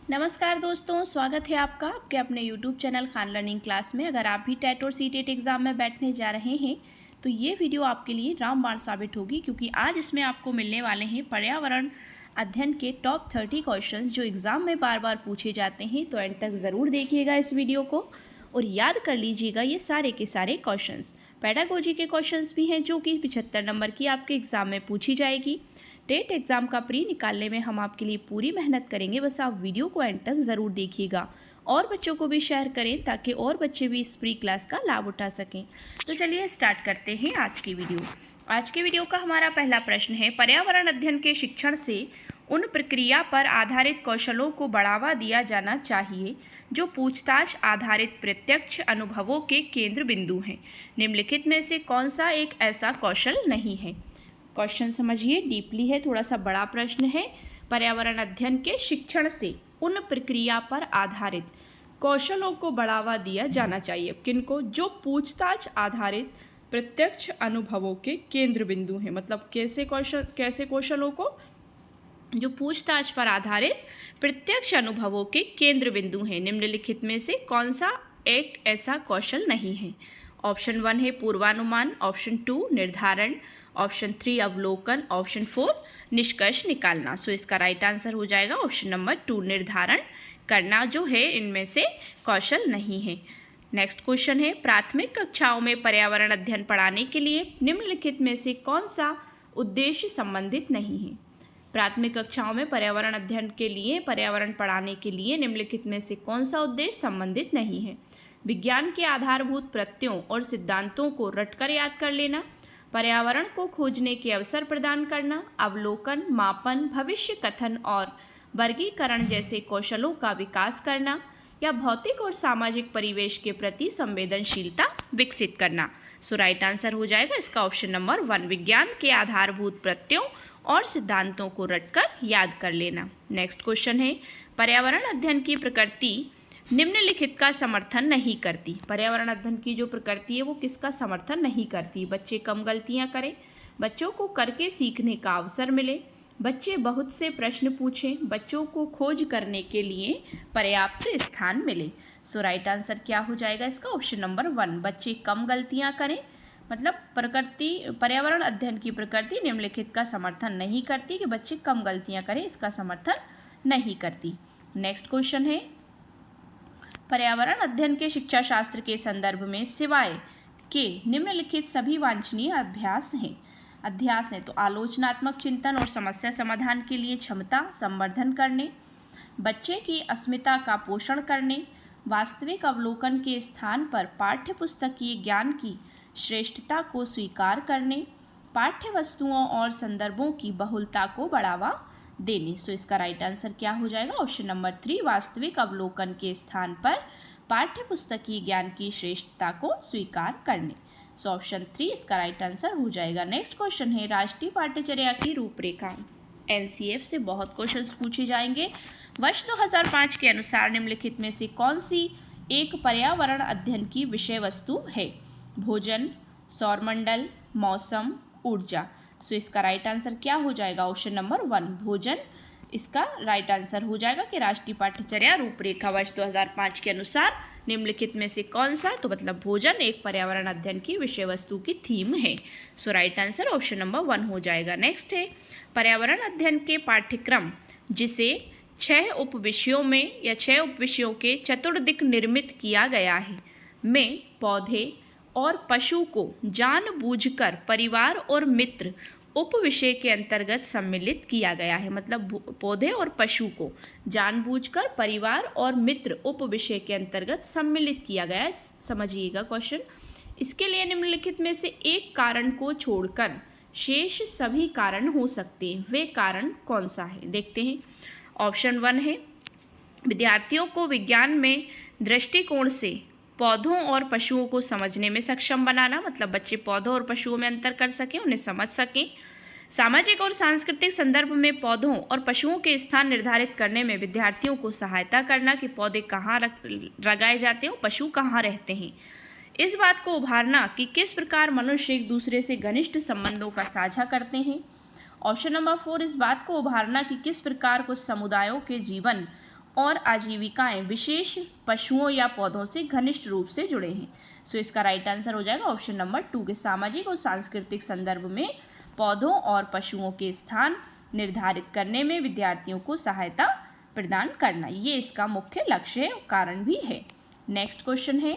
नमस्कार दोस्तों, स्वागत है आपका आपके अपने YouTube channel Khan learning class में। अगर आप भी टेट और सीटेट एग्ज़ाम में बैठने जा रहे हैं तो ये वीडियो आपके लिए रामबाण साबित होगी, क्योंकि आज इसमें आपको मिलने वाले हैं पर्यावरण अध्ययन के टॉप 30 क्वेश्चंस जो एग्ज़ाम में बार बार पूछे जाते हैं। तो एंड तक ज़रूर देखिएगा इस वीडियो को और याद कर लीजिएगा ये सारे के सारे क्वेश्चंस। पेडागोजी के क्वेश्चंस भी हैं जो कि 75 नंबर की आपके एग्ज़ाम में पूछी जाएगी। टेट एग्ज़ाम का प्री निकालने में हम आपके लिए पूरी मेहनत करेंगे, बस आप वीडियो को एंड तक ज़रूर देखिएगा और बच्चों को भी शेयर करें ताकि और बच्चे भी इस प्री क्लास का लाभ उठा सकें। तो चलिए स्टार्ट करते हैं आज की वीडियो। आज के वीडियो का हमारा पहला प्रश्न है, पर्यावरण अध्ययन के शिक्षण से उन प्रक्रिया पर आधारित कौशलों को बढ़ावा दिया जाना चाहिए जो पूछताछ आधारित प्रत्यक्ष अनुभवों के केंद्र बिंदु हैं। निम्नलिखित में से कौन सा एक ऐसा कौशल नहीं है? क्वेश्चन समझिए, डीपली है, थोड़ा सा बड़ा प्रश्न है। पर्यावरण अध्ययन के शिक्षण से उन प्रक्रिया पर आधारित कौशलों को बढ़ावा दिया जाना चाहिए। किनको? जो पूछताछ आधारित प्रत्यक्ष अनुभवों के केंद्र बिंदु हैं। मतलब कैसे कौशलों को? जो पूछताछ पर आधारित प्रत्यक्ष अनुभवों के केंद्र बिंदु हैं। निम्नलिखित में से कौन सा एक ऐसा कौशल नहीं है? ऑप्शन 1 है पूर्वानुमान, ऑप्शन 2 निर्धारण, ऑप्शन 3 अवलोकन, ऑप्शन 4 निष्कर्ष निकालना। सो इसका राइट आंसर हो जाएगा ऑप्शन नंबर 2, निर्धारण करना जो है इनमें से कौशल नहीं है। नेक्स्ट क्वेश्चन है, प्राथमिक कक्षाओं में पर्यावरण अध्ययन पढ़ाने के लिए निम्नलिखित में से कौन सा उद्देश्य संबंधित नहीं है? प्राथमिक कक्षाओं में पर्यावरण अध्ययन के लिए, पर्यावरण पढ़ाने के लिए निम्नलिखित में से कौन सा उद्देश्य संबंधित नहीं है? विज्ञान के आधारभूत प्रत्ययों और सिद्धांतों को रटकर याद कर लेना, पर्यावरण को खोजने के अवसर प्रदान करना, अवलोकन, मापन, भविष्य कथन और वर्गीकरण जैसे कौशलों का विकास करना, या भौतिक और सामाजिक परिवेश के प्रति संवेदनशीलता विकसित करना। सो राइट आंसर हो जाएगा इसका ऑप्शन नंबर 1, विज्ञान के आधारभूत प्रत्ययों और सिद्धांतों को रटकर याद कर लेना। नेक्स्ट क्वेश्चन है, पर्यावरण अध्ययन की प्रकृति निम्नलिखित का समर्थन नहीं करती। पर्यावरण अध्ययन की जो प्रकृति है वो किसका समर्थन नहीं करती? बच्चे कम गलतियां करें, बच्चों को करके सीखने का अवसर मिले, बच्चे बहुत से प्रश्न पूछें, बच्चों को खोज करने के लिए पर्याप्त स्थान मिले। सो राइट आंसर क्या हो जाएगा इसका? ऑप्शन नंबर 1, बच्चे कम गलतियां करें। मतलब पर्यावरण अध्ययन की प्रकृति निम्नलिखित का समर्थन नहीं करती कि बच्चे कम गलतियां करें, इसका समर्थन नहीं करती। नेक्स्ट क्वेश्चन है, पर्यावरण अध्ययन के शिक्षा शास्त्र के संदर्भ में सिवाय के निम्नलिखित सभी वांछनीय अभ्यास हैं। तो आलोचनात्मक चिंतन और समस्या समाधान के लिए क्षमता संवर्धन करने, बच्चे की अस्मिता का पोषण करने, वास्तविक अवलोकन के स्थान पर पाठ्यपुस्तकीय ज्ञान की श्रेष्ठता को स्वीकार करने, पाठ्य वस्तुओं और संदर्भों की बहुलता को बढ़ावा देने। सो इसका राइट आंसर क्या हो जाएगा? ऑप्शन नंबर 3, वास्तविक अवलोकन के स्थान पर पाठ्यपुस्तकीय ज्ञान की श्रेष्ठता को स्वीकार करने। सो ऑप्शन 3 इसका राइट आंसर हो जाएगा। नेक्स्ट क्वेश्चन है, राष्ट्रीय पाठ्यचर्या की रूपरेखा। एनसीएफ से बहुत क्वेश्चंस पूछे जाएंगे। वर्ष 2005 के अनुसार निम्नलिखित में से कौन सी एक पर्यावरण अध्ययन की विषय वस्तु है? भोजन, सौरमंडल, मौसम, ऊर्जा। सो इसका राइट आंसर क्या हो जाएगा? ऑप्शन नंबर 1, भोजन इसका राइट आंसर हो जाएगा कि राष्ट्रीय पाठ्यचर्या रूपरेखा वर्ष 2005 के अनुसार निम्नलिखित में से कौन सा? तो मतलब भोजन एक पर्यावरण अध्ययन की विषय वस्तु की थीम है। सो राइट आंसर ऑप्शन नंबर 1 हो जाएगा। नेक्स्ट है, पर्यावरण अध्ययन के पाठ्यक्रम जिसे 6 उपविषयों में या 6 उपविषयों के चतुर्दिक निर्मित किया गया है में पौधे और पशु को जानबूझकर परिवार और मित्र उपविषय के अंतर्गत सम्मिलित किया गया है। मतलब पौधे और पशु को जानबूझकर परिवार और मित्र उपविषय के अंतर्गत सम्मिलित किया गया है। समझिएगा क्वेश्चन। इसके लिए निम्नलिखित में से एक कारण को छोड़कर शेष सभी कारण हो सकते हैं। वे कारण कौन सा है? देखते हैं। ऑप्शन 1 है, विद्यार्थियों को विज्ञान में दृष्टिकोण से पौधों और पशुओं को समझने में सक्षम बनाना। मतलब बच्चे पौधों और पशुओं में अंतर कर सकें, उन्हें समझ सकें। सामाजिक और सांस्कृतिक संदर्भ में पौधों और पशुओं के स्थान निर्धारित करने में विद्यार्थियों को सहायता करना कि पौधे कहाँ लगाए जाते हैं, पशु कहाँ रहते हैं। इस बात को उभारना कि किस प्रकार मनुष्य एक दूसरे से घनिष्ठ संबंधों का साझा करते हैं। ऑप्शन नंबर 4, इस बात को उभारना कि किस प्रकार कुछ समुदायों के जीवन और आजीविकाएं विशेष पशुओं या पौधों से घनिष्ठ रूप से जुड़े हैं। सो इसका राइट आंसर हो जाएगा ऑप्शन नंबर 2 के सामाजिक और सांस्कृतिक संदर्भ में पौधों और पशुओं के स्थान निर्धारित करने में विद्यार्थियों को सहायता प्रदान करना, ये इसका मुख्य लक्ष्य है, कारण भी है। नेक्स्ट क्वेश्चन है,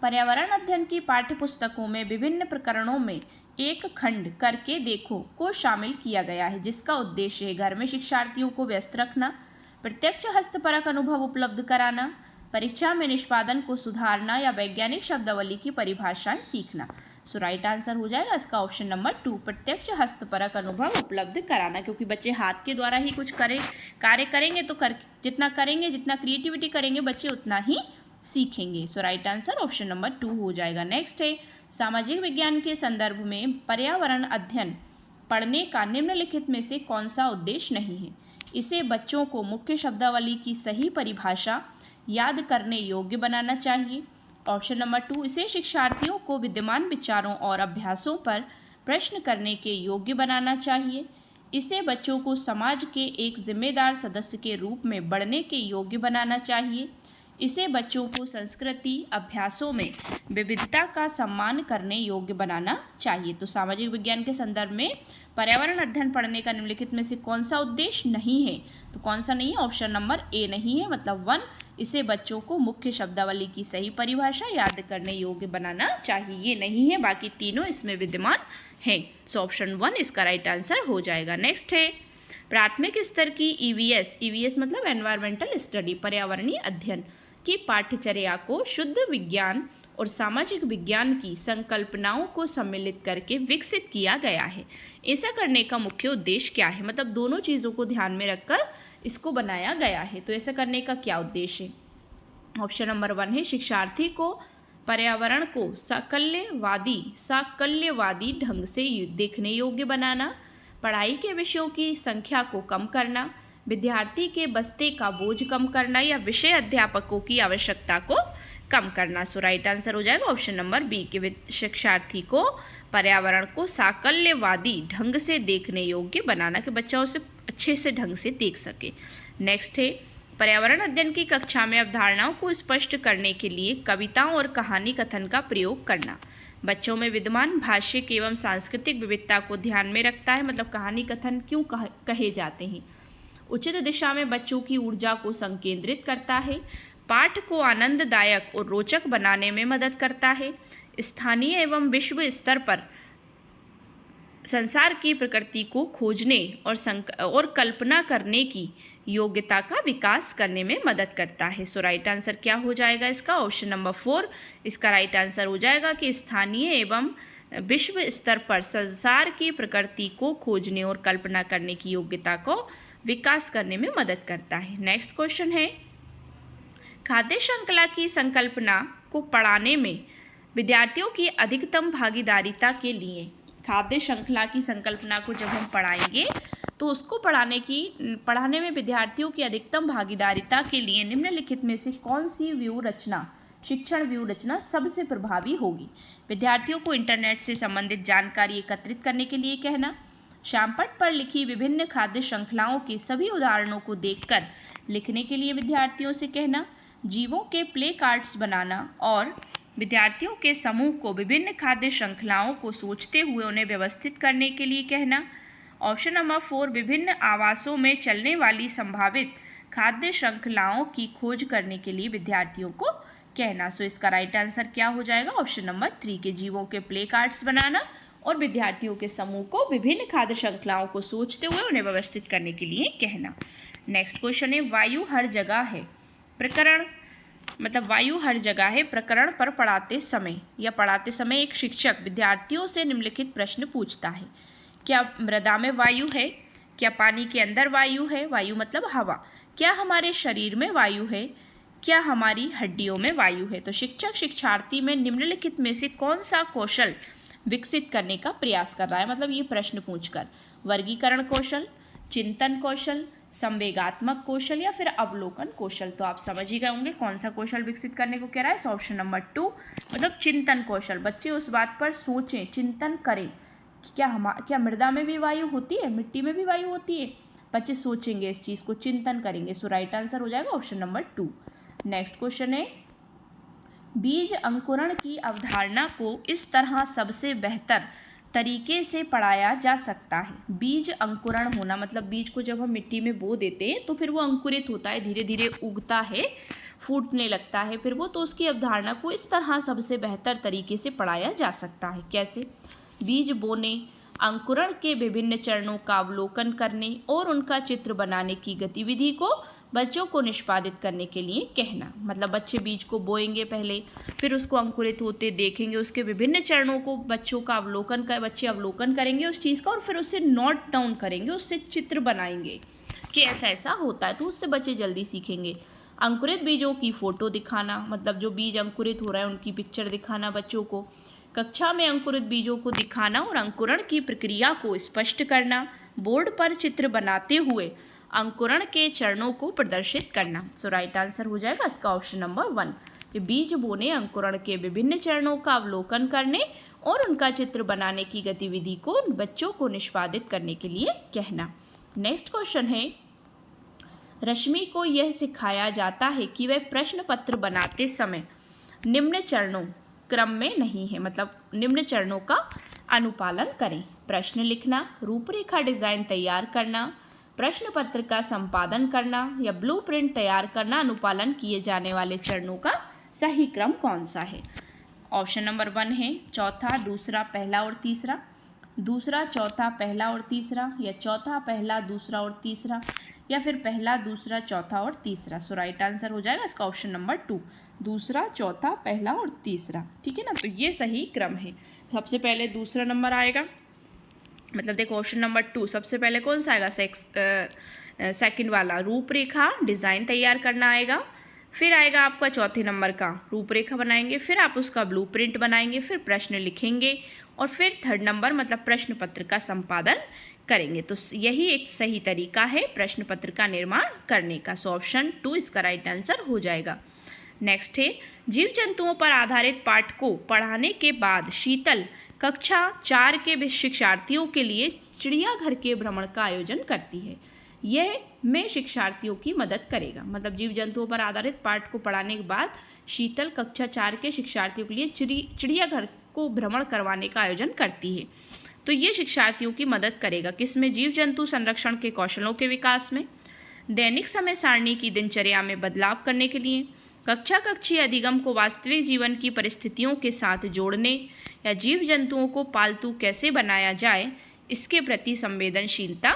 पर्यावरण अध्ययन की पाठ्यपुस्तकों में विभिन्न प्रकरणों में एक खंड करके देखो को शामिल किया गया है, जिसका उद्देश्य है घर में शिक्षार्थियों को व्यस्त रखना, प्रत्यक्ष हस्तपरक अनुभव उपलब्ध कराना, परीक्षा में निष्पादन को सुधारना या वैज्ञानिक शब्दावली की परिभाषाएं सीखना। सो राइट आंसर हो जाएगा इसका ऑप्शन नंबर 2 प्रत्यक्ष हस्तपरक अनुभव उपलब्ध कराना, क्योंकि बच्चे हाथ के द्वारा ही कुछ कार्य करेंगे तो जितना करेंगे, जितना क्रिएटिविटी करेंगे बच्चे उतना ही सीखेंगे। सो राइट आंसर ऑप्शन नंबर 2 हो जाएगा। नेक्स्ट है, सामाजिक विज्ञान के संदर्भ में पर्यावरण अध्ययन पढ़ने का निम्नलिखित में से कौन सा उद्देश्य नहीं है? इसे बच्चों को मुख्य शब्दावली की सही परिभाषा याद करने योग्य बनाना चाहिए। ऑप्शन नंबर 2, इसे शिक्षार्थियों को विद्यमान विचारों और अभ्यासों पर प्रश्न करने के योग्य बनाना चाहिए। इसे बच्चों को समाज के एक जिम्मेदार सदस्य के रूप में बढ़ने के योग्य बनाना चाहिए। इसे बच्चों को संस्कृति अभ्यासों में विविधता का सम्मान करने योग्य बनाना चाहिए। तो सामाजिक विज्ञान के संदर्भ में पर्यावरण अध्ययन पढ़ने का निम्नलिखित में से कौन सा उद्देश्य नहीं है? तो कौन सा नहीं है? ऑप्शन नंबर ए नहीं है, मतलब 1, इसे बच्चों को मुख्य शब्दावली की सही परिभाषा याद करने योग्य बनाना चाहिए, ये नहीं है, बाकी तीनों इसमें विद्यमान हैं। सो ऑप्शन 1 इसका राइट आंसर हो जाएगा। नेक्स्ट है, प्राथमिक स्तर की ईवीएस मतलब एनवायरमेंटल स्टडी पर्यावरणीय अध्ययन की पाठ्यचर्या को शुद्ध विज्ञान और सामाजिक विज्ञान की संकल्पनाओं को सम्मिलित करके विकसित किया गया है। ऐसा करने का मुख्य उद्देश्य क्या है? मतलब दोनों चीज़ों को ध्यान में रखकर इसको बनाया गया है। तो ऐसा करने का क्या उद्देश्य है? ऑप्शन नंबर 1 है, शिक्षार्थी को पर्यावरण को साकल्यवादी ढंग से देखने योग्य बनाना, पढ़ाई के विषयों की संख्या को कम करना, विद्यार्थी के बस्ते का बोझ कम करना या विषय अध्यापकों की आवश्यकता को कम करना। सो राइट आंसर हो जाएगा ऑप्शन नंबर बी के शिक्षार्थी को पर्यावरण को साकल्यवादी ढंग से देखने योग्य बनाना, कि बच्चा उसे अच्छे से ढंग से देख सके। नेक्स्ट है, पर्यावरण अध्ययन की कक्षा में अवधारणाओं को स्पष्ट करने के लिए कविताओं और कहानी कथन का प्रयोग करना। बच्चों में विद्यमान भाषिक एवं सांस्कृतिक विविधता को ध्यान में रखता है, मतलब कहानी कथन क्यों कहे जाते हैं। उचित दिशा में बच्चों की ऊर्जा को संकेंद्रित करता है, पाठ को आनंददायक और रोचक बनाने में मदद करता है, स्थानीय एवं विश्व स्तर पर संसार की प्रकृति को खोजने और कल्पना करने की योग्यता का विकास करने में मदद करता है। सो राइट आंसर क्या हो जाएगा इसका? ऑप्शन नंबर 4 इसका राइट आंसर हो जाएगा कि स्थानीय एवं विश्व स्तर पर संसार की प्रकृति को खोजने और कल्पना करने की योग्यता को विकास करने में मदद करता है। नेक्स्ट क्वेश्चन है, खाद्य श्रृंखला की संकल्पना को पढ़ाने में विद्यार्थियों की अधिकतम भागीदारिता के लिए, खाद्य श्रृंखला की संकल्पना को जब हम पढ़ाएंगे तो उसको पढ़ाने में विद्यार्थियों की अधिकतम भागीदारिता के लिए निम्नलिखित में से कौन सी शिक्षण व्यू रचना सबसे प्रभावी होगी? विद्यार्थियों को इंटरनेट से संबंधित जानकारी एकत्रित करने के लिए कहना, श्यामपट्ट पर लिखी विभिन्न खाद्य श्रृंखलाओं के सभी उदाहरणों को देखकर लिखने के लिए विद्यार्थियों से कहना, जीवों के प्ले कार्ड्स बनाना और विद्यार्थियों के समूह को विभिन्न खाद्य श्रृंखलाओं को सोचते हुए उन्हें व्यवस्थित करने के लिए कहना। ऑप्शन नंबर 4 विभिन्न आवासों में चलने वाली संभावित खाद्य श्रृंखलाओं की खोज करने के लिए विद्यार्थियों को कहना। सो इसका राइट आंसर क्या हो जाएगा? ऑप्शन नंबर 3 के जीवों के प्ले कार्ड्स बनाना और विद्यार्थियों के समूह को विभिन्न खाद्य श्रृंखलाओं को सोचते हुए उन्हें व्यवस्थित करने के लिए कहना। नेक्स्ट क्वेश्चन है, वायु हर जगह है प्रकरण, मतलब वायु हर जगह है प्रकरण पर पढ़ाते समय एक शिक्षक विद्यार्थियों से निम्नलिखित प्रश्न पूछता है। क्या मृदा में वायु है? क्या पानी के अंदर वायु है? वायु मतलब हवा। क्या हमारे शरीर में वायु है? क्या हमारी हड्डियों में वायु है? तो शिक्षक शिक्षार्थी में निम्नलिखित में से कौन सा कौशल विकसित करने का प्रयास कर रहा है? मतलब ये प्रश्न पूछकर वर्गीकरण कौशल, चिंतन कौशल, संवेगात्मक कौशल या फिर अवलोकन कौशल। तो आप समझ ही गए होंगे कौन सा कौशल विकसित करने को कह रहा है। ऑप्शन नंबर 2 मतलब चिंतन कौशल। बच्चे उस बात पर सोचें, चिंतन करें क्या मृदा में भी वायु होती है, मिट्टी में भी वायु होती है, बच्चे सोचेंगे इस चीज़ को, चिंतन करेंगे। सो राइट आंसर हो जाएगा ऑप्शन नंबर 2। नेक्स्ट क्वेश्चन है, बीज अंकुरण की अवधारणा को इस तरह सबसे बेहतर तरीके से पढ़ाया जा सकता है। बीज अंकुरण होना मतलब बीज को जब हम मिट्टी में बो देते हैं तो फिर वो अंकुरित होता है, धीरे धीरे उगता है, फूटने लगता है फिर वो, तो उसकी अवधारणा को इस तरह सबसे बेहतर तरीके से पढ़ाया जा सकता है। कैसे? बीज बोने, अंकुरण के विभिन्न चरणों का अवलोकन करने और उनका चित्र बनाने की गतिविधि को बच्चों को निष्पादित करने के लिए कहना। मतलब बच्चे बीज को बोएंगे पहले, फिर उसको अंकुरित होते देखेंगे, उसके विभिन्न चरणों को बच्चे अवलोकन करेंगे उस चीज़ का, और फिर उसे नोट डाउन करेंगे, उससे चित्र बनाएंगे कि ऐसा ऐसा होता है, तो उससे बच्चे जल्दी सीखेंगे। अंकुरित बीजों की फ़ोटो दिखाना, मतलब जो बीज अंकुरित हो रहा है उनकी पिक्चर दिखाना बच्चों को। कक्षा में अंकुरित बीजों को दिखाना और अंकुरण की प्रक्रिया को स्पष्ट करना। बोर्ड पर चित्र बनाते हुए अंकुरण के चरणों को प्रदर्शित करना। सो राइट आंसर हो जाएगा इसका ऑप्शन नंबर 1 कि बीज बोने, अंकुरण के विभिन्न चरणों का अवलोकन करने और उनका चित्र बनाने की गतिविधि को बच्चों को निष्पादित करने के लिए कहना। नेक्स्ट क्वेश्चन है, रश्मि को यह सिखाया जाता है कि वह प्रश्न पत्र बनाते समय निम्न चरणों क्रम में नहीं है, मतलब निम्न चरणों का अनुपालन करें। प्रश्न लिखना, रूपरेखा डिजाइन तैयार करना, प्रश्न पत्र का संपादन करना या ब्लूप्रिंट तैयार करना। अनुपालन किए जाने वाले चरणों का सही क्रम कौन सा है? ऑप्शन नंबर 1 है चौथा, दूसरा, पहला और तीसरा, दूसरा, चौथा, पहला और तीसरा, या चौथा, पहला, दूसरा और तीसरा, या फिर पहला, दूसरा, चौथा और तीसरा। सो राइट आंसर हो जाएगा इसका ऑप्शन नंबर 2, दूसरा, चौथा, पहला और तीसरा। ठीक है ना, तो ये सही क्रम है। सबसे पहले दूसरा नंबर आएगा, मतलब देखो ऑप्शन नंबर 2 सबसे पहले कौन सा आएगा? सेकंड वाला, रूपरेखा डिज़ाइन तैयार करना आएगा। फिर आएगा आपका चौथे नंबर का रूपरेखा बनाएंगे, फिर आप उसका ब्लूप्रिंट बनाएंगे, फिर प्रश्न लिखेंगे, और फिर थर्ड नंबर मतलब प्रश्न पत्र का संपादन करेंगे। तो यही एक सही तरीका है प्रश्न पत्र का निर्माण करने का। सो ऑप्शन 2 इसका राइट आंसर हो जाएगा। नेक्स्ट है, जीव जंतुओं पर आधारित पाठ को पढ़ाने के बाद शीतल कक्षा 4 के शिक्षार्थियों के लिए चिड़ियाघर के भ्रमण का आयोजन करती है। यह में शिक्षार्थियों की मदद करेगा। मतलब जीव जंतुओं पर आधारित पाठ को पढ़ाने के बाद शीतल कक्षा 4 के शिक्षार्थियों के लिए चिड़ियाघर को भ्रमण करवाने का आयोजन करती है। तो ये शिक्षार्थियों की मदद करेगा किसमें? जीव जंतु संरक्षण के कौशलों के विकास में, दैनिक समय सारणी की दिनचर्या में बदलाव करने के लिए, कक्षा कक्षीय अधिगम को वास्तविक जीवन की परिस्थितियों के साथ जोड़ने, या जीव जंतुओं को पालतू कैसे बनाया जाए इसके प्रति संवेदनशीलता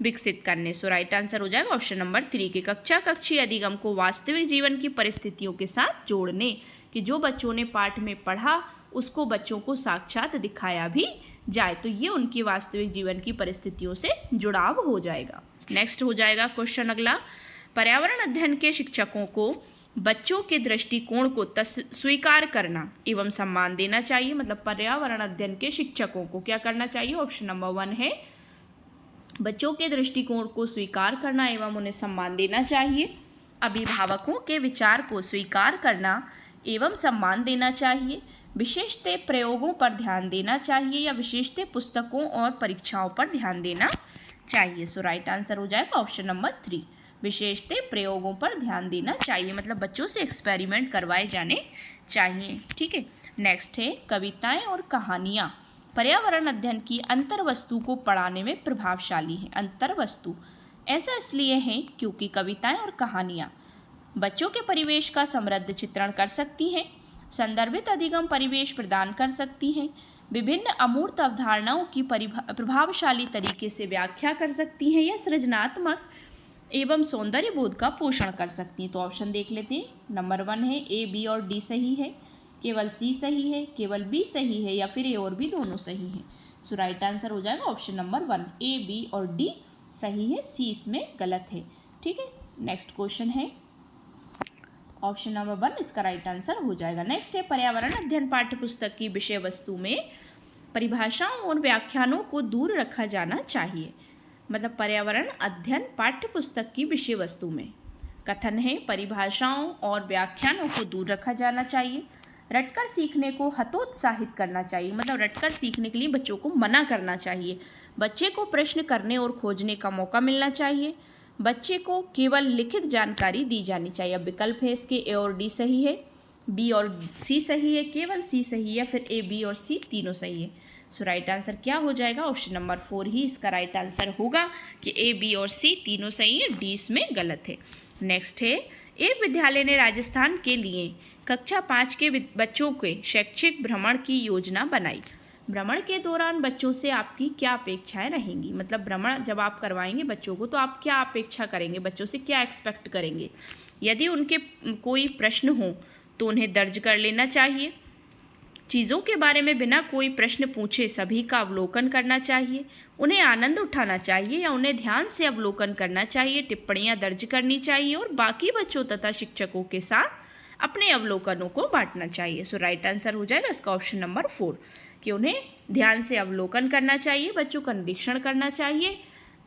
विकसित करने। सो राइट आंसर हो जाएगा ऑप्शन नंबर 3 के कक्षा कक्षीय अधिगम को वास्तविक जीवन की परिस्थितियों के साथ जोड़ने, कि जो बच्चों ने पाठ में पढ़ा उसको बच्चों को साक्षात दिखाया भी जाए, तो ये उनकी वास्तविक जीवन की परिस्थितियों से जुड़ाव हो जाएगा। नेक्स्ट हो जाएगा क्वेश्चन अगला, पर्यावरण अध्ययन के शिक्षकों को बच्चों के दृष्टिकोण को स्वीकार करना एवं सम्मान देना चाहिए। मतलब पर्यावरण अध्ययन के शिक्षकों को क्या करना चाहिए? ऑप्शन नंबर 1 है बच्चों के दृष्टिकोण को स्वीकार करना एवं उन्हें सम्मान देना चाहिए। अभिभावकों के विचार को स्वीकार करना एवं सम्मान देना चाहिए। विशेषतः प्रयोगों पर ध्यान देना चाहिए, या विशेषतः पुस्तकों और परीक्षाओं पर ध्यान देना चाहिए। सो राइट आंसर हो जाएगा ऑप्शन नंबर 3, विशेषतः प्रयोगों पर ध्यान देना चाहिए। मतलब बच्चों से एक्सपेरिमेंट करवाए जाने चाहिए। ठीक है, नेक्स्ट है कविताएं और कहानियाँ पर्यावरण अध्ययन की अंतर्वस्तु को पढ़ाने में प्रभावशाली है। अंतर्वस्तु ऐसा इसलिए है क्योंकि कविताएं और कहानियाँ बच्चों के परिवेश का समृद्ध चित्रण कर सकती हैं, संदर्भित अधिगम परिवेश प्रदान कर सकती हैं, विभिन्न अमूर्त अवधारणाओं की प्रभावशाली तरीके से व्याख्या कर सकती हैं, या सृजनात्मक एवं सौंदर्य बोध का पोषण कर सकती हैं। तो ऑप्शन देख लेते हैं। नंबर 1 है ए, बी और डी सही है, केवल सी सही है, केवल बी सही है, या फिर ए और बी दोनों सही हैं। सो राइट आंसर हो जाएगा ऑप्शन नंबर 1, ए, बी और डी सही है, सी इसमें गलत है। ठीक है, नेक्स्ट क्वेश्चन है ऑप्शन नंबर 1 इसका राइट आंसर हो जाएगा। नेक्स्ट है पर्यावरण अध्ययन पाठ्यपुस्तक की विषय वस्तु में परिभाषाओं और व्याख्यानों को दूर रखा जाना चाहिए। मतलब पर्यावरण अध्ययन पाठ्यपुस्तक की विषय वस्तु में कथन है परिभाषाओं और व्याख्यानों को दूर रखा जाना चाहिए। रटकर सीखने को हतोत्साहित करना चाहिए, मतलब रटकर सीखने के लिए बच्चों को मना करना चाहिए। बच्चे को प्रश्न करने और खोजने का मौका मिलना चाहिए। बच्चे को केवल लिखित जानकारी दी जानी चाहिए। अब विकल्प है इसके ए और डी सही है, बी और सी सही है, केवल सी सही है, फिर ए, बी और सी तीनों सही है। सो राइट आंसर क्या हो जाएगा? ऑप्शन नंबर 4 ही इसका राइट आंसर होगा कि ए, बी और सी तीनों सही है, डी इसमें गलत है। नेक्स्ट है, एक विद्यालय ने राजस्थान के लिए कक्षा 5 के बच्चों के शैक्षिक भ्रमण की योजना बनाई। भ्रमण के दौरान बच्चों से आपकी क्या अपेक्षाएं रहेंगी? मतलब भ्रमण जब आप करवाएंगे बच्चों को तो आप क्या अपेक्षा करेंगे, बच्चों से क्या एक्सपेक्ट करेंगे? यदि उनके कोई प्रश्न हो तो उन्हें दर्ज कर लेना चाहिए। चीज़ों के बारे में बिना कोई प्रश्न पूछे सभी का अवलोकन करना चाहिए। उन्हें आनंद उठाना चाहिए या उन्हें ध्यान से अवलोकन करना चाहिए। टिप्पणियां दर्ज करनी चाहिए और बाकी बच्चों तथा शिक्षकों के साथ अपने अवलोकनों को बांटना चाहिए। सो राइट आंसर हो जाएगा इसका ऑप्शन नंबर 4 कि उन्हें ध्यान से अवलोकन करना चाहिए, बच्चों का निरीक्षण करना चाहिए,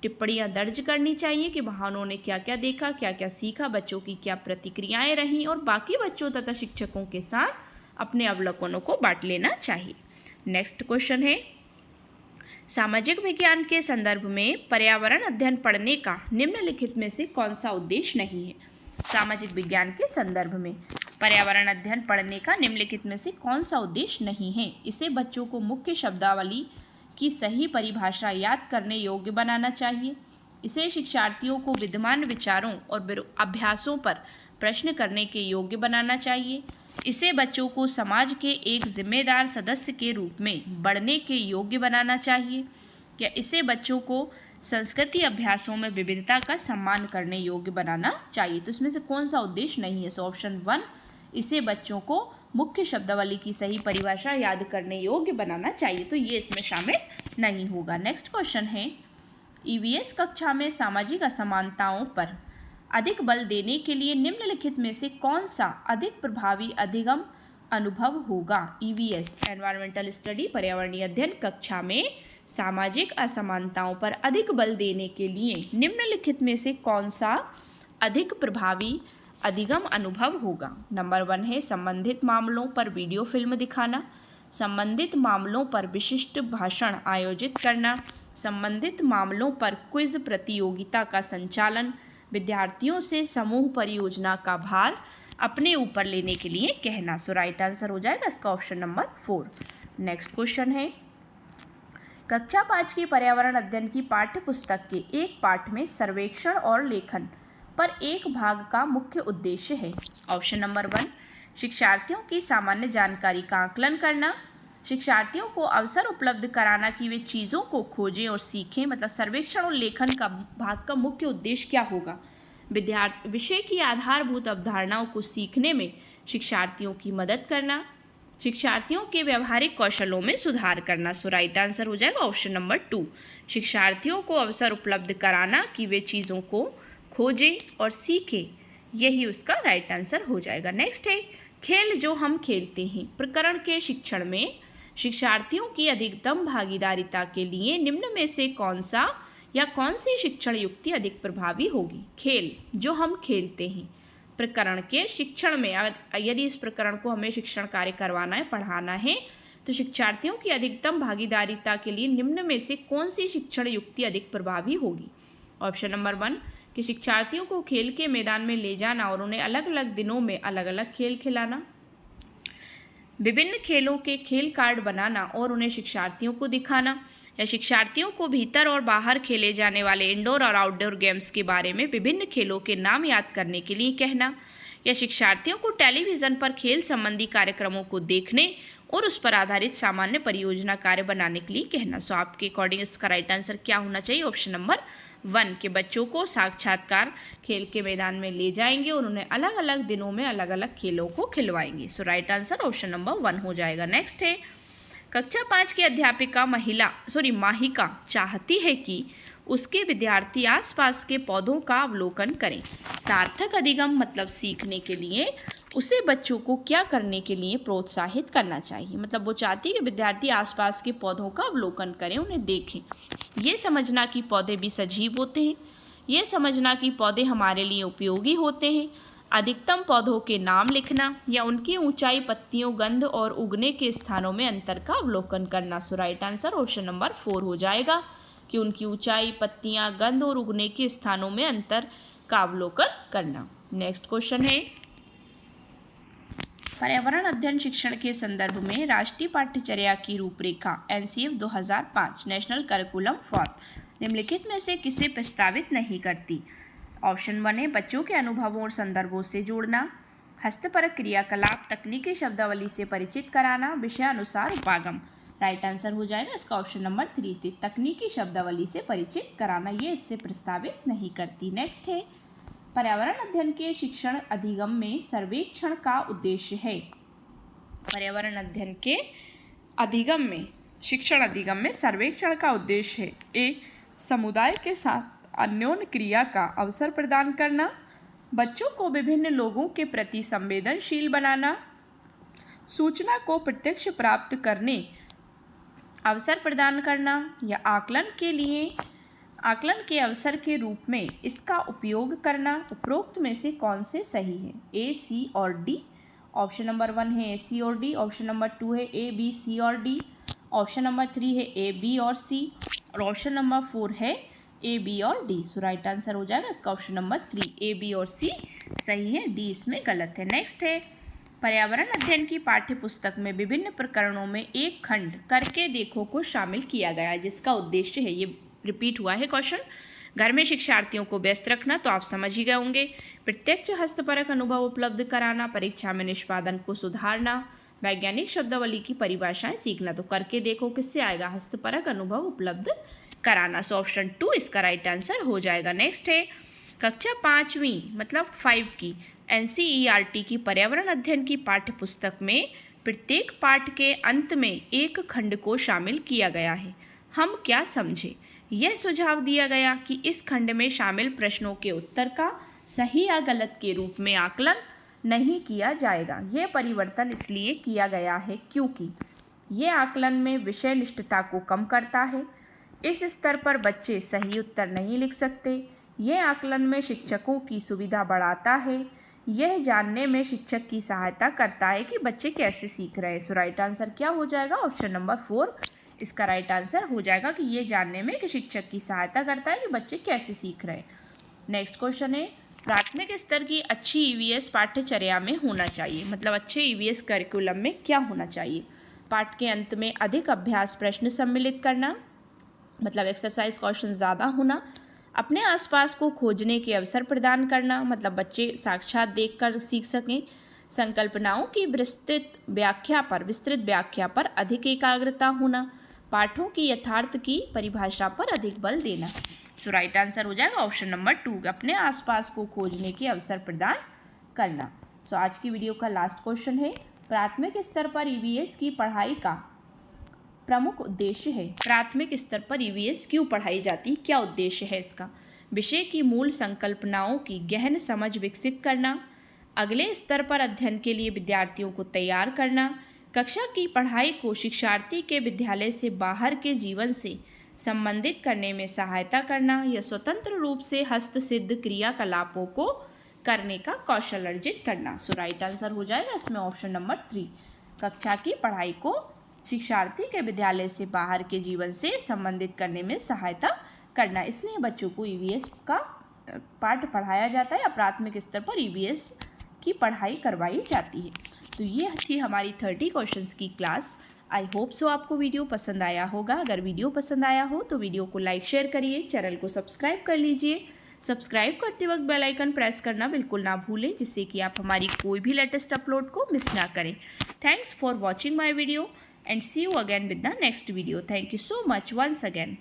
टिप्पणियां दर्ज करनी चाहिए कि वहाँ उन्होंने क्या क्या देखा, क्या क्या सीखा, बच्चों की क्या प्रतिक्रियाएं रहीं और बाकी बच्चों तथा शिक्षकों के साथ अपने अवलोकनों को बांट लेना चाहिए। नेक्स्ट क्वेश्चन है, सामाजिक विज्ञान के संदर्भ में पर्यावरण अध्ययन पढ़ने का निम्नलिखित में से कौन सा उद्देश्य नहीं है? सामाजिक विज्ञान के संदर्भ में पर्यावरण अध्ययन पढ़ने का निम्नलिखित में से कौन सा उद्देश्य नहीं है? इसे बच्चों को मुख्य शब्दावली की सही परिभाषा याद करने योग्य बनाना चाहिए। इसे शिक्षार्थियों को विद्यमान विचारों और अभ्यासों पर प्रश्न करने के योग्य बनाना चाहिए। इसे बच्चों को समाज के एक जिम्मेदार सदस्य के रूप में बढ़ने के योग्य बनाना चाहिए। या इसे बच्चों को संस्कृति अभ्यासों में विविधता का सम्मान करने योग्य बनाना चाहिए। तो इसमें से कौन सा उद्देश्य नहीं है? सो ऑप्शन 1, इसे बच्चों को मुख्य शब्दावली की सही परिभाषा याद करने योग्य बनाना चाहिए, तो ये इसमें शामिल नहीं होगा। नेक्स्ट क्वेश्चन है, ईवीएस कक्षा में सामाजिक असमानताओं पर अधिक बल देने के लिए निम्नलिखित में से कौन सा अधिक प्रभावी अधिगम अनुभव होगा? ईवीएस एनवायरमेंटल स्टडी पर्यावरणीय अध्ययन कक्षा में सामाजिक असमानताओं पर अधिक बल देने के लिए निम्नलिखित में से कौन सा अधिक प्रभावी अधिगम अनुभव होगा? नंबर 1 है संबंधित मामलों पर वीडियो फिल्म दिखाना, संबंधित मामलों पर विशिष्ट भाषण आयोजित करना, संबंधित मामलों पर क्विज प्रतियोगिता का संचालन, विद्यार्थियों से समूह परियोजना का भार अपने ऊपर लेने के लिए कहना। सो राइट आंसर हो जाएगा इसका ऑप्शन नंबर 4। नेक्स्ट क्वेश्चन है, कक्षा 5 की पर्यावरण अध्ययन की पाठ्य पुस्तक के एक पाठ में सर्वेक्षण और लेखन पर एक भाग का मुख्य उद्देश्य है। ऑप्शन नंबर 1, शिक्षार्थियों की सामान्य जानकारी का आकलन करना, शिक्षार्थियों को अवसर उपलब्ध कराना कि वे चीज़ों को खोजें और सीखें। मतलब सर्वेक्षण और लेखन का भाग का मुख्य उद्देश्य क्या होगा? विषय की आधारभूत अवधारणाओं को सीखने में शिक्षार्थियों की मदद करना, शिक्षार्थियों के व्यवहारिक कौशलों में सुधार करना। सो राइट आंसर हो जाएगा ऑप्शन नंबर 2, शिक्षार्थियों को अवसर उपलब्ध कराना कि वे चीज़ों को खोजें और सीखें, यही उसका राइट आंसर हो जाएगा। नेक्स्ट है, खेल जो हम खेलते हैं प्रकरण के शिक्षण में शिक्षार्थियों की अधिकतम भागीदारिता के लिए निम्न में से कौन सा या कौन सी शिक्षण युक्ति अधिक प्रभावी होगी? खेल जो हम खेलते हैं प्रकरण के शिक्षण में यदि इस प्रकरण को हमें शिक्षण कार्य करवाना है, पढ़ाना है, तो शिक्षार्थियों की अधिकतम भागीदारिता के लिए निम्न में से कौन सी शिक्षण युक्ति अधिक प्रभावी होगी? ऑप्शन नंबर 1 कि शिक्षार्थियों को खेल के मैदान में ले जाना और उन्हें अलग अलग दिनों में अलग अलग खेल खिलाना, विभिन्न खेलों के खेल कार्ड बनाना और उन्हें शिक्षार्थियों को दिखाना, या शिक्षार्थियों को भीतर और बाहर खेले जाने वाले इंडोर और आउटडोर गेम्स के बारे में विभिन्न खेलों के नाम याद करने के लिए कहना, या शिक्षार्थियों को टेलीविज़न पर खेल संबंधी कार्यक्रमों को देखने और उस पर आधारित सामान्य परियोजना कार्य बनाने के लिए कहना। सो आपके अकॉर्डिंग इसका राइट आंसर क्या होना चाहिए? ऑप्शन नंबर 1 के बच्चों को साक्षात्कार खेल के मैदान में ले जाएंगे और उन्हें अलग अलग दिनों में अलग अलग खेलों को खिलवाएंगे। सो राइट आंसर ऑप्शन नंबर 1 हो जाएगा। नेक्स्ट है, कक्षा 5 की अध्यापिका माहिका चाहती है कि उसके विद्यार्थी आसपास के पौधों का अवलोकन करें। सार्थक अधिगम मतलब सीखने के लिए उसे बच्चों को क्या करने के लिए प्रोत्साहित करना चाहिए? मतलब वो चाहती है कि विद्यार्थी आसपास के पौधों का अवलोकन करें, उन्हें देखें, ये समझना कि पौधे भी सजीव होते हैं, ये समझना कि पौधे हमारे लिए उपयोगी होते हैं, अधिकतम पौधों के नाम लिखना या उनकी ऊंचाई, पत्तियों, गंध और उगने के स्थानों में अंतर का अवलोकन करना। सो राइट आंसर ऑप्शन नंबर 4 हो जाएगा कि उनकी ऊंचाई, पत्तियां, गंध और उगने के स्थानों में अंतर का अवलोकन करना। नेक्स्ट क्वेश्चन है, पर्यावरण अध्ययन शिक्षण के संदर्भ में राष्ट्रीय पाठ्यचर्या की रूपरेखा NCF 2005 नेशनल करिकुलम फॉर निम्नलिखित में से किसे प्रस्तावित नहीं करती। ऑप्शन 1 है बच्चों के अनुभवों और संदर्भों से जोड़ना, हस्तपरक क्रियाकलाप, तकनीकी शब्दावली से परिचित कराना, विषयानुसार उपागम। राइट आंसर हो जाएगा इसका ऑप्शन नंबर 3, तकनीकी शब्दावली से परिचित कराना, ये इससे प्रस्तावित नहीं करती। नेक्स्ट है, पर्यावरण अध्ययन के शिक्षण अधिगम में सर्वेक्षण का उद्देश्य है। पर्यावरण अध्ययन के अधिगम में, शिक्षण अधिगम में सर्वेक्षण का उद्देश्य है ए, समुदाय के साथ अन्योन्य क्रिया का अवसर प्रदान करना, बच्चों को विभिन्न लोगों के प्रति संवेदनशील बनाना, सूचना को प्रत्यक्ष प्राप्त करने अवसर प्रदान करना, या आकलन के अवसर के रूप में इसका उपयोग करना। उपरोक्त में से कौन से सही है? A, C और D। ऑप्शन नंबर 1 है A, C और D, ऑप्शन नंबर 2 है A, B, C और D, ऑप्शन नंबर 3 है A, B और C, और ऑप्शन नंबर 4 है A, B और D। सो राइट आंसर हो जाएगा इसका ऑप्शन नंबर 3, A, B और C सही है, D इसमें गलत है। नेक्स्ट है, पर्यावरण अध्ययन की पाठ्य पुस्तक में विभिन्न प्रकरणों में एक खंड करके देखो को शामिल किया गया है, जिसका उद्देश्य है, ये रिपीट हुआ है क्वेश्चन, घर में शिक्षार्थियों को व्यस्त रखना, तो आप समझ ही गए होंगे, प्रत्यक्ष हस्तपरक अनुभव उपलब्ध कराना, परीक्षा में निष्पादन को सुधारना, वैज्ञानिक शब्दावली की परिभाषाएं सीखना। तो करके देखो किससे आएगा? हस्तपरक अनुभव उपलब्ध कराना। सो ऑप्शन 2 इसका राइट आंसर हो जाएगा। नेक्स्ट है, कक्षा 5वीं मतलब 5 की NCERT की पर्यावरण अध्ययन की पाठ्य पुस्तक में प्रत्येक पाठ के अंत में एक खंड को शामिल किया गया है। हम क्या समझे? यह सुझाव दिया गया कि इस खंड में शामिल प्रश्नों के उत्तर का सही या गलत के रूप में आकलन नहीं किया जाएगा। यह परिवर्तन इसलिए किया गया है क्योंकि यह आकलन में विषय निष्ठता को कम करता है। इस स्तर पर बच्चे सही उत्तर नहीं लिख सकते। यह आकलन में शिक्षकों की सुविधा बढ़ाता है। यह जानने में शिक्षक की सहायता करता है कि बच्चे कैसे सीख रहे हैं। सो राइट आंसर क्या हो जाएगा? ऑप्शन नंबर 4 इसका राइट आंसर हो जाएगा कि ये जानने में कि शिक्षक की सहायता करता है कि बच्चे कैसे सीख रहे हैं। नेक्स्ट क्वेश्चन है, प्राथमिक स्तर की अच्छी EVS पाठ्यचर्या में होना चाहिए, मतलब अच्छे EVS करिकुलम में क्या होना चाहिए? पाठ के अंत में अधिक अभ्यास प्रश्न सम्मिलित करना, मतलब एक्सरसाइज क्वेश्चन ज़्यादा होना, अपने आसपास को खोजने के अवसर प्रदान करना, मतलब बच्चे साक्षात देखकर सीख सकें, संकल्पनाओं की विस्तृत व्याख्या पर अधिक एकाग्रता होना, पाठों की यथार्थ की परिभाषा पर अधिक बल देना। सो राइट आंसर हो जाएगा ऑप्शन नंबर 2, अपने आसपास को खोजने के अवसर प्रदान करना। सो आज की वीडियो का लास्ट क्वेश्चन है, प्राथमिक स्तर पर EVS की पढ़ाई का प्रमुख उद्देश्य है। प्राथमिक स्तर पर EVS क्यों पढ़ाई जाती, क्या उद्देश्य है इसका? विषय की मूल संकल्पनाओं की गहन समझ विकसित करना, अगले स्तर पर अध्ययन के लिए विद्यार्थियों को तैयार करना, कक्षा की पढ़ाई को शिक्षार्थी के विद्यालय से बाहर के जीवन से संबंधित करने में सहायता करना, या स्वतंत्र रूप से हस्तसिद्ध क्रियाकलापों को करने का कौशल अर्जित करना। सो राइट आंसर हो जाएगा इसमें ऑप्शन नंबर 3, कक्षा की पढ़ाई को शिक्षार्थी के विद्यालय से बाहर के जीवन से संबंधित करने में सहायता करना। इसलिए बच्चों को EVS का पाठ पढ़ाया जाता है या प्राथमिक स्तर पर EVS की पढ़ाई करवाई जाती है। तो ये थी हमारी 30 क्वेश्चंस की क्लास। आई होप सो आपको वीडियो पसंद आया होगा। अगर वीडियो पसंद आया हो तो वीडियो को लाइक शेयर करिए, चैनल को सब्सक्राइब कर लीजिए। सब्सक्राइब करते वक्त बेल आइकन प्रेस करना बिल्कुल ना भूलें, जिससे कि आप हमारी कोई भी लेटेस्ट अपलोड को मिस ना करें। Thanks for watching my video and see you again with the next video. Thank you so much once again.